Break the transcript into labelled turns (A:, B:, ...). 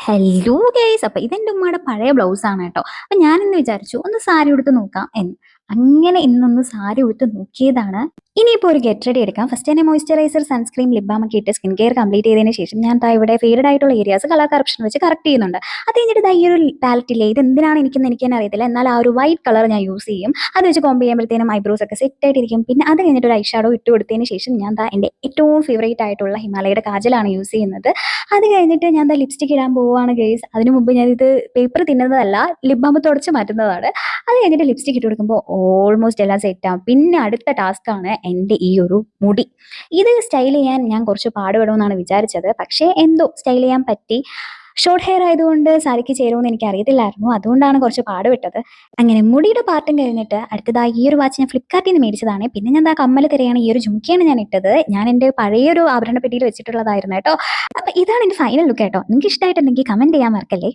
A: Hello guys, അപ്പൊ ഇതെന്റെ ഉമ്മയുടെ പഴയ ബ്ലൗസ് ആണ് കേട്ടോ. അപ്പൊ ഞാൻ ഇന്ന് വിചാരിച്ചു ഒന്ന് സാരി ഉടുത്ത് നോക്കാം എന്ന്. അങ്ങനെ ഇന്നൊന്ന് സാരി ഉടുത്ത് നോക്കിയതാണ്. ഇനിയിപ്പോൾ ഒരു ഗെറ്റ് റെഡി എടുക്കാം. ഫസ്റ്റ് തന്നെ മോയ്സ്ചറൈസർ, സൺസ്ക്രീൻ, ലിപ് ബാം ഒക്കെ ഇട്ട് സ്കിൻ കെയർ കംപ്ലീറ്റ് ചെയ്തതിന് ശേഷം ഞാൻ ദാ ഇവിടെ ഫെയ്ഡഡ് ആയിട്ടുള്ള ഏരിയാസ് കളർ കറപ്ഷൻ വെച്ച് കറക്റ്റ് ചെയ്യുന്നുണ്ട്. അത് കഴിഞ്ഞിട്ട് ദാ ഈ ഒരു പാലറ്റ് ഇല്ലേ, ഇത് എന്തിനാണ് എനിക്ക് തന്നെ അറിയത്തില്ല. എന്നാൽ ആ ഒരു വൈറ്റ് കളർ ഞാൻ യൂസ് ചെയ്യും. അത് വെച്ച് കോമ്പ് ചെയ്യുമ്പോഴത്തേനും ഐബ്രോസ് ഒക്കെ സെറ്റ് ആയിട്ടിരിക്കും. പിന്നെ അത് കഴിഞ്ഞിട്ട് ഒരു ഐ ഷാഡോ ഇട്ട് കൊടുത്തതിന് ശേഷം ഞാൻ ദാ എൻ്റെ ഏറ്റവും ഫേവറേറ്റ് ആയിട്ടുള്ള ഹിമാലയയുടെ കാജലാണ് യൂസ് ചെയ്യുന്നത്. അത് കഴിഞ്ഞിട്ട് ഞാൻ ദാ ലിപ്സ്റ്റിക് ഇടാൻ പോവുകയാണ് ഗൈസ്. അതിനു മുമ്പ് ഞാനിത് പേപ്പർ തിന്നുന്നതല്ല, ലിപ് ബാം തുടച്ച് മാറ്റുന്നതാണ്. അത് കഴിഞ്ഞിട്ട് ലിപ്സ്റ്റിക് ഇട്ട് കൊടുക്കുമ്പോൾ ഓൾമോസ്റ്റ് എല്ലാം സെറ്റാവും. പിന്നെ അടുത്ത ടാസ്ക്കാണ് എൻ്റെ ഈ ഒരു മുടി. ഇത് സ്റ്റൈൽ ചെയ്യാൻ ഞാൻ കുറച്ച് പാടുപെടുമെന്നാണ് വിചാരിച്ചത്. പക്ഷേ എന്തോ സ്റ്റൈൽ ചെയ്യാൻ പറ്റി. ഷോർട്ട് ഹെയർ ആയതുകൊണ്ട് സാരിക്ക് ചേരുമെന്ന് എനിക്ക് അറിയത്തില്ലായിരുന്നു. അതുകൊണ്ടാണ് കുറച്ച് പാടുപെട്ടത്. അങ്ങനെ മുടിയുടെ പാർട്ടും കഴിഞ്ഞിട്ട് അടുത്തതായി ഈ ഒരു വാച്ച് ഞാൻ ഫ്ലിപ്കാർട്ടിൽ നിന്ന് മേടിച്ചതാണ്. പിന്നെ ഞാൻ ദാ കമ്മൽ തിരയാണ്, ഈ ഒരു ജുംക്കയാണ് ഞാൻ ഇട്ടത്. ഞാൻ എൻ്റെ പഴയൊരു ആഭരണ പെട്ടിയിൽ വെച്ചിട്ടുള്ളതായിരുന്നു കേട്ടോ. അപ്പൊ ഇതാണ് എൻ്റെ ഫൈനൽ ലുക്ക് കേട്ടോ. നിങ്ങൾക്ക് ഇഷ്ടമായിട്ടുണ്ടെങ്കിൽ കമന്റ് ചെയ്യാൻ മറക്കല്ലേ.